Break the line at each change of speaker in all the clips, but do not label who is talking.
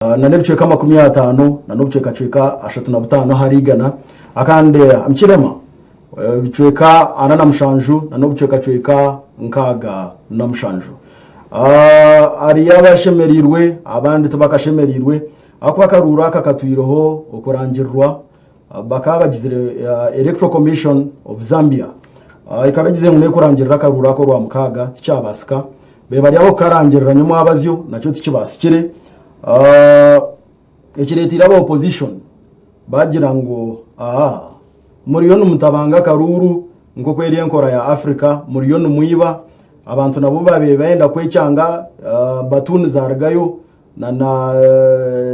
na nebicweka 50 na nobicweka 35 harigana akande amchirema bicweka 47 na nobicweka nkaga na mushanju ari yabashemerirwe abandi tubakashemerirwe akwa karura kakatwiroho okurangirwa bakabagize Electoral Commission of Zambia ikabagize ngune kurangirira karura ko rwa mukaga ticyabasika bebari aho karangirira nyuma abazyo nacyo tikibasikire ekiretira aba opposition bagira ngo muri yo mutabanga karuru ngo kweriye nkora ya Africa muri yo muyiba abantu nabo babe baenda kwecyanga batuni zargayo na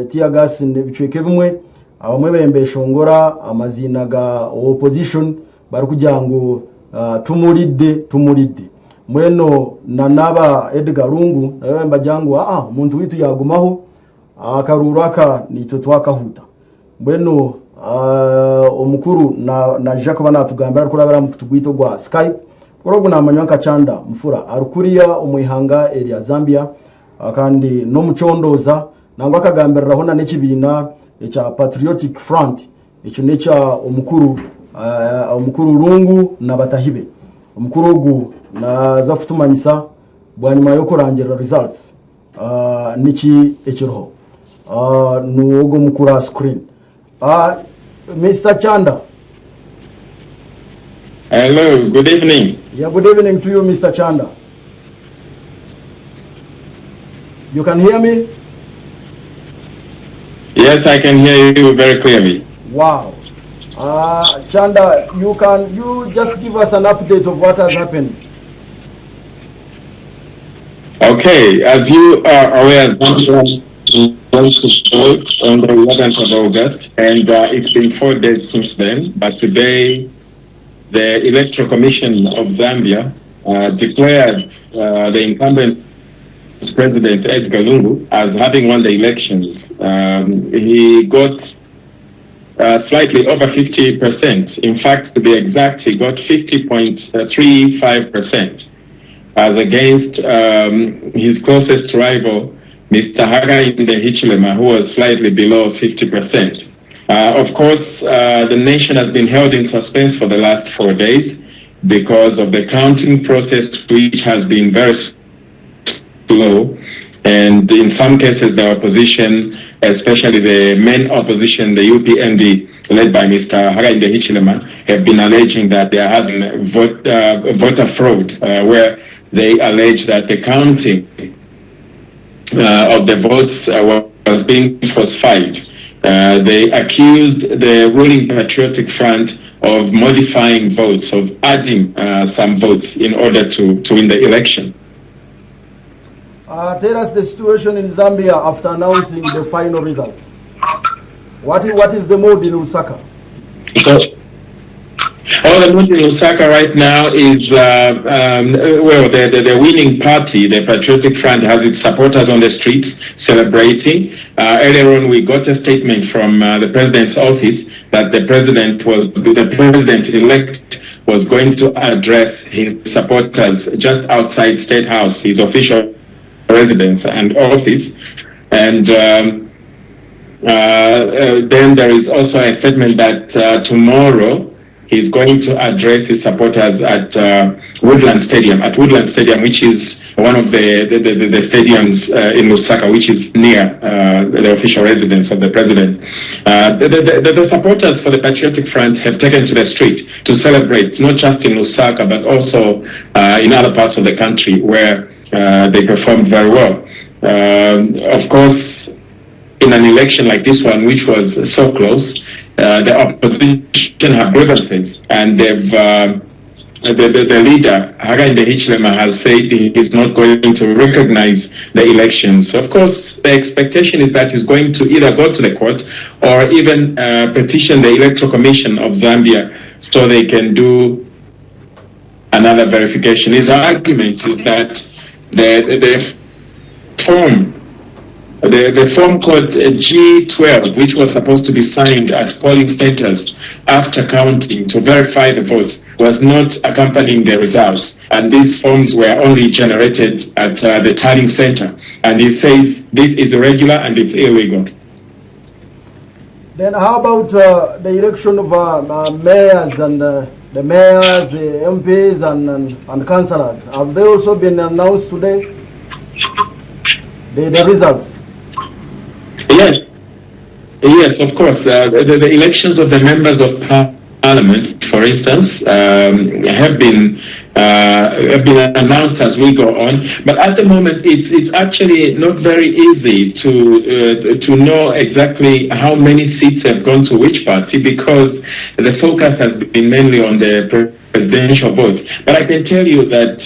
tia gas nebicweke bimwe abamwe bembesha ngora amazina ga opposition bari kugira ngo tumuride mweno nanaba Edgar Lungu nawe mbajyangu umuntu witu yagumaho akaruraka nito twakahuta mweno omukuru na Jacob natugambira kurabara mu tugwito gwa Skype korogo namanyanka chanda mfura arukuriya umuyihanga area Zambia kandi no mucondoza nangwa akagambiriraho na nekibina echa Patriotic Front echo necha omukuru Lungu na batahibe omukuru ugu naza kutumanyisa bwanyuma yo kurangira results niki ekiroho nugo mukura screen Mr. Chanda.
Hello, good evening.
Yeah, good evening to you, Mr. Chanda. You can hear me?
Yes, I can hear you very clearly.
Wow. Chanda, you just give us an update of what has happened.
Okay, as you are aware, Zambia wants to vote on the 11th of August, and it's been 4 days since then. But today, the Electoral Commission of Zambia declared the incumbent President Edgar Lungu as having won the elections. He got slightly over 50%. In fact, to be exact, he got 50.35%, as against his closest rival, Mr. Hakainde Hichilema, who was slightly below 50%. Of course, the nation has been held in suspense for the last 4 days because of the counting process, which has been very slow. And in some cases, the opposition, especially the main opposition, the UPND, led by Mr. Hakainde Hichilema, have been alleging that they are having voter fraud, where they allege that the counting of the votes was being falsified. They accused the ruling Patriotic Front of modifying votes, of adding some votes in order to win the election.
Tell us the situation in Zambia after announcing the final results. What is the mood in Lusaka?
The mood in Lusaka right now is, well, the winning party, the Patriotic Front, has its supporters on the streets celebrating. Earlier on, we got a statement from the president's office that the president-elect was going to address his supporters just outside State House, his official residence and office. And then there is also a statement that tomorrow he's going to address his supporters at Woodland Stadium, which is one of the stadiums in Lusaka, which is near the official residence of the president. The supporters for the Patriotic Front have taken to the street to celebrate, not just in Lusaka, but also in other parts of the country where they performed very well. Of course, in an election like this one, which was so close, the opposition have grievances, and they've the leader, Hakainde Hichilema, has said he is not going to recognize the elections. So of course, the expectation is that he's going to either go to the court or even petition the Electoral Commission of Zambia so they can do another verification. His argument is that the form called G12, which was supposed to be signed at polling centers after counting to verify the votes, was not accompanying the results. And these forms were only generated at the tallying center. And he says this is irregular and it's illegal.
Then how about the election of mayors and the mayors, MPs and councillors? Have they also been announced today? The results?
Yes, of course. The elections of the members of Parliament, for instance, have been announced as we go on. But at the moment, it's actually not very easy to know exactly how many seats have gone to which party, because the focus has been mainly on the presidential vote. But I can tell you that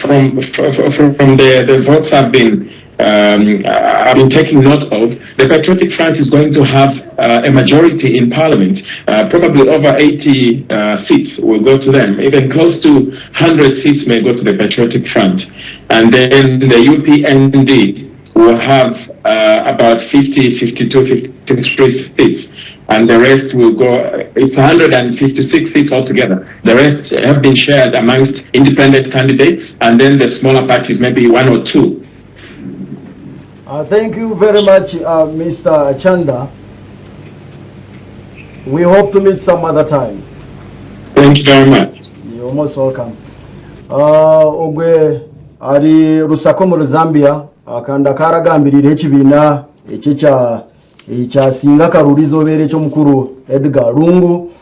from the votes I've been taking note of, the Patriotic Front is going to have a majority in Parliament. Probably over 80 seats will go to them. Even close to 100 seats may go to the Patriotic Front. And then the UPND will have about 50, 52, 53 seats. And the rest will go, it's 156 seats altogether. The rest have been shared amongst independent candidates, and then the smaller parties, maybe one or two.
Thank you very much, Mr. Chanda. We hope to meet some other time.
Thank you very much.
You're most welcome. Ogwe ari rusako mu Zambia akanda karagambirira ekibina ekya singa karurizo bere cyo mukuru Edgar Lungu